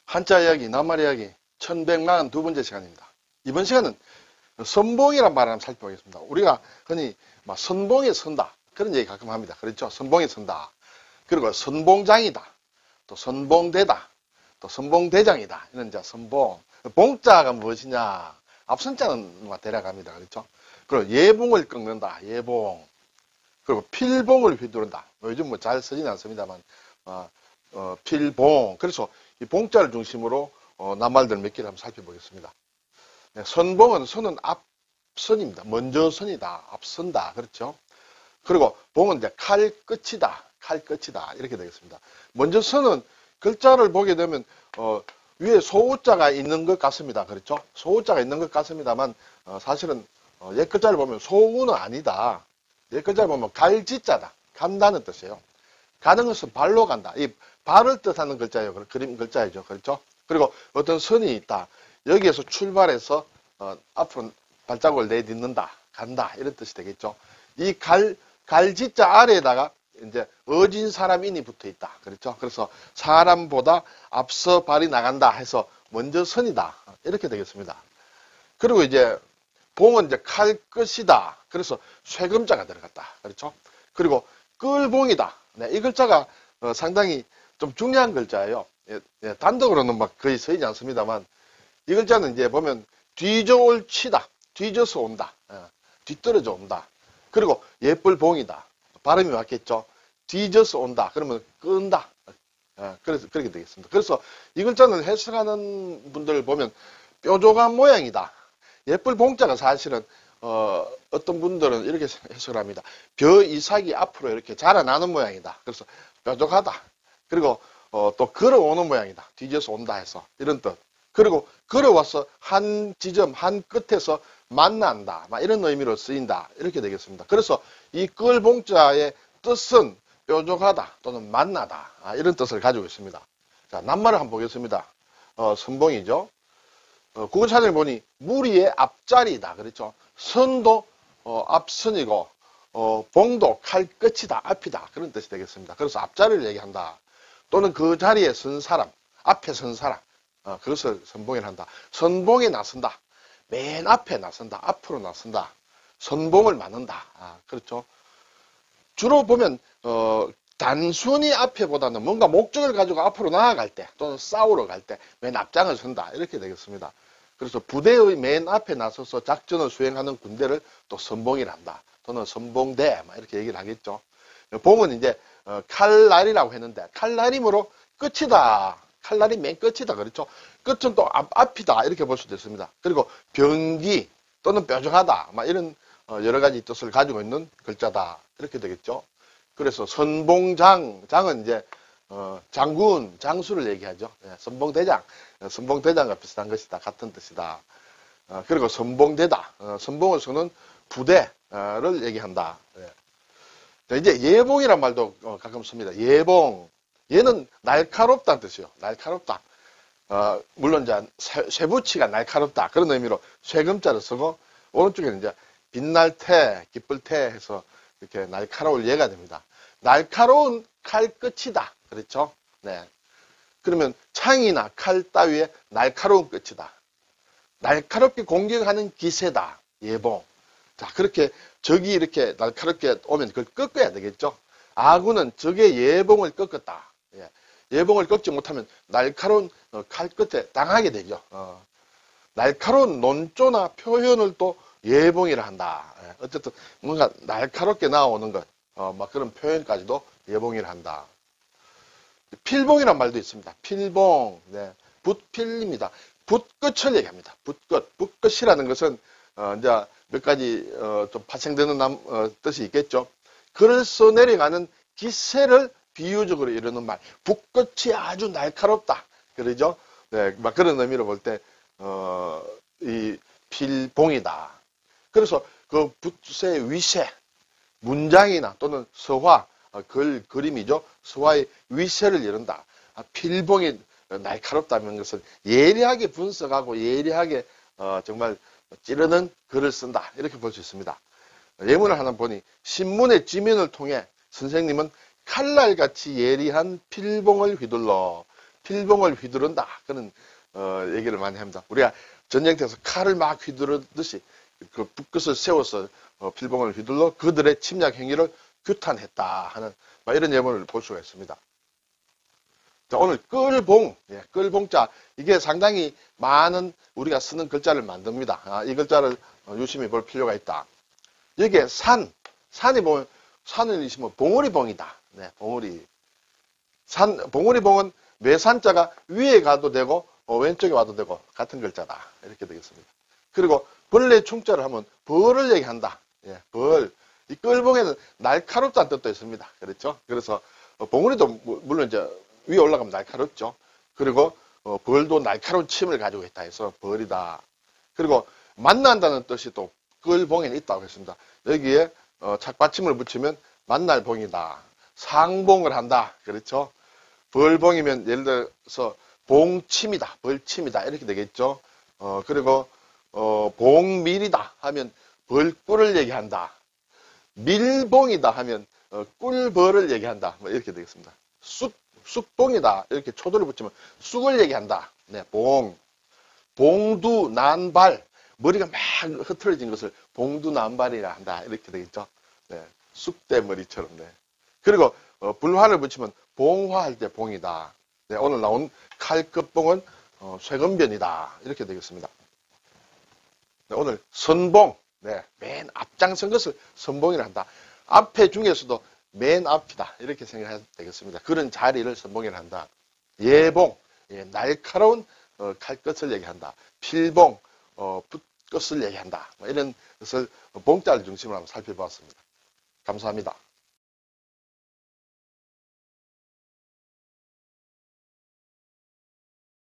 한자 이야기, 낱말 이야기 1142번째 시간입니다. 이번 시간은 선봉이란 말을 한번 살펴보겠습니다. 우리가 흔히 막 선봉에 선다 그런 얘기 가끔 합니다. 그렇죠? 선봉에 선다. 그리고 선봉장이다. 또 선봉대다. 또 선봉대장이다. 이런 이제 선봉. 봉자가 무엇이냐? 앞선자는 대략합니다. 그렇죠? 그리고 예봉을 꺾는다. 예봉. 그리고 필봉을 휘두른다. 요즘 뭐 잘 쓰지는 않습니다만 필봉. 그래서 이 봉자를 중심으로 낱말들 몇 개를 한번 살펴보겠습니다. 네, 선봉은 선은 앞선입니다. 먼저 선이다. 앞선다. 그렇죠? 그리고 봉은 이제 칼 끝이다. 칼 끝이다. 이렇게 되겠습니다. 먼저 선은 글자를 보게 되면 위에 소자가 있는 것 같습니다. 그렇죠? 소자가 있는 것 같습니다만 사실은 옛 글자를 보면 소우는 아니다. 옛 글자를 보면 갈지자다. 간다는 뜻이에요. 가는 것은 발로 간다. 이 발을 뜻하는 글자예요. 그림 글자이죠. 그렇죠? 그리고 어떤 선이 있다. 여기에서 출발해서 앞으로 발자국을 내딛는다. 간다. 이런 뜻이 되겠죠. 이 갈지자 아래에다가 이제 어진 사람인이 붙어 있다. 그렇죠? 그래서 사람보다 앞서 발이 나간다 해서 먼저 선이다. 이렇게 되겠습니다. 그리고 이제 봉은 이제 칼 끝이다. 그래서 쇠금자가 들어갔다. 그렇죠? 그리고 끌봉이다. 네, 이 글자가 상당히 좀 중요한 글자예요. 예, 단독으로는 막 거의 쓰이지 않습니다만 이 글자는 이제 보면 뒤져올 치다. 뒤져서 온다. 뒤떨어져 온다. 그리고 예쁠 봉이다. 발음이 맞겠죠? 뒤져서 온다. 그러면 끈다. 그래서 그렇게 되겠습니다. 그래서 이 글자는 해석하는 분들 보면 뾰족한 모양이다. 예쁠 봉자가 사실은 어떤 분들은 이렇게 해석을 합니다. 벼 이삭이 앞으로 이렇게 자라나는 모양이다. 그래서 뾰족하다. 그리고 또 걸어오는 모양이다. 뒤져서 온다 해서 이런 뜻. 그리고 걸어와서 한 지점, 한 끝에서 만난다. 이런 의미로 쓰인다. 이렇게 되겠습니다. 그래서 이 끌봉자의 뜻은 뾰족하다 또는 만나다. 이런 뜻을 가지고 있습니다. 자, 낱말을 한번 보겠습니다. 선봉이죠. 국어사전을 보니 무리의 앞자리이다. 그렇죠? 선도 앞선이고 봉도 칼 끝이다. 앞이다. 그런 뜻이 되겠습니다. 그래서 앞자리를 얘기한다. 또는 그 자리에 선 사람, 앞에 선 사람. 그것을 선봉이라 한다. 선봉에 나선다. 맨 앞에 나선다. 앞으로 나선다. 선봉을 맞는다. 그렇죠? 주로 보면 단순히 앞에보다는 뭔가 목적을 가지고 앞으로 나아갈 때 또는 싸우러 갈 때 맨 앞장을 선다. 이렇게 되겠습니다. 그래서 부대의 맨 앞에 나서서 작전을 수행하는 군대를 또 선봉이라 한다. 또는 선봉대 이렇게 얘기를 하겠죠. 봉은 이제 칼날이라고 했는데 칼날이므로 끝이다. 칼날이 맨 끝이다. 그렇죠? 끝은 또 앞이다. 이렇게 볼 수도 있습니다. 그리고 병기 또는 뾰족하다. 이런 여러 가지 뜻을 가지고 있는 글자다. 이렇게 되겠죠. 그래서 선봉장, 장은 이제 장군, 장수를 얘기하죠. 선봉대장, 선봉대장과 비슷한 것이다. 같은 뜻이다. 그리고 선봉대다. 선봉을 서는 부대를 얘기한다. 이제 예봉이란 말도 가끔 씁니다. 예봉. 얘는 날카롭다는 뜻이에요. 날카롭다. 물론 이제 쇠붙이가 날카롭다. 그런 의미로 쇠금자를 쓰고 오른쪽에는 이제 빛날 태, 기쁠 태 해서 이렇게 날카로울 예가 됩니다. 날카로운 칼 끝이다. 그렇죠? 네. 그러면 창이나 칼 따위의 날카로운 끝이다. 날카롭게 공격하는 기세다. 예봉. 자, 그렇게 적이 이렇게 날카롭게 오면 그걸 꺾어야 되겠죠? 아군은 적의 예봉을 꺾었다. 예봉을 꺾지 못하면 날카로운 칼 끝에 당하게 되죠. 날카로운 논조나 표현을 또 예봉이라 한다. 어쨌든 뭔가 날카롭게 나오는 것, 막 그런 표현까지도 예봉이라 한다. 필봉이란 말도 있습니다. 필봉, 네. 붓필입니다. 붓끝을 얘기합니다. 붓끝, 붓끝이라는 것은 이제 몇 가지 좀 파생되는 뜻이 있겠죠. 글을 써 내려가는 기세를 비유적으로 이루는 말. 붓끝이 아주 날카롭다. 그러죠? 네, 막 그런 의미로 볼 때 이 필봉이다. 그래서 그 붓의 위세, 문장이나 또는 서화, 그림이죠. 서화의 위세를 이룬다. 필봉이 날카롭다는 것은 예리하게 분석하고 예리하게 정말 찌르는 글을 쓴다. 이렇게 볼 수 있습니다. 예문을 하나 보니 신문의 지면을 통해 선생님은 칼날같이 예리한 필봉을 휘둘러 필봉을 휘두른다. 그런 얘기를 많이 합니다. 우리가 전쟁터에서 칼을 막 휘두르듯이 그 붓끝을 세워서 필봉을 휘둘러 그들의 침략 행위를 규탄했다 하는 이런 예문을 볼 수가 있습니다. 자, 오늘 끌봉, 끌봉자, 이게 상당히 많은 우리가 쓰는 글자를 만듭니다. 이 글자를 유심히 볼 필요가 있다. 여기에 산이 보면, 산을 이시면 봉우리봉이다. 네, 봉우리. 봉우리봉은 매산자가 위에 가도 되고, 왼쪽에 와도 되고, 같은 글자다. 이렇게 되겠습니다. 그리고 벌레 충자를 하면 벌을 얘기한다. 예, 벌. 이 끌봉에는 날카롭다는 뜻도 있습니다. 그렇죠? 그래서 봉우리도 물론 이제 위에 올라가면 날카롭죠. 그리고 벌도 날카로운 침을 가지고 있다 해서 벌이다. 그리고 만난다는 뜻이 또 끌봉에는 있다고 했습니다. 여기에 착받침을 붙이면 만날 봉이다. 상봉을 한다. 그렇죠? 벌봉이면 예를 들어서 봉침이다. 벌침이다. 이렇게 되겠죠. 그리고 봉밀이다 하면 벌꿀을 얘기한다. 밀봉이다 하면 꿀벌을 얘기한다. 뭐 이렇게 되겠습니다. 쑥봉이다. 이렇게 초도를 붙이면 쑥을 얘기한다. 네, 봉두난발. 머리가 막 흐트러진 것을 봉두난발이라 한다. 이렇게 되겠죠. 네, 쑥대머리처럼. 네. 그리고 불화를 붙이면 봉화할 때 봉이다. 네, 오늘 나온 칼끝봉은 쇠건변이다. 이렇게 되겠습니다. 네, 오늘 선봉. 네, 맨 앞장선 것을 선봉이라 한다. 앞에 중에서도 맨 앞이다. 이렇게 생각해야 되겠습니다. 그런 자리를 선봉이라 한다. 예봉, 날카로운 칼끝을 얘기한다. 필봉, 붓끝을 얘기한다. 이런 것을 봉자를 중심으로 한번 살펴보았습니다. 감사합니다.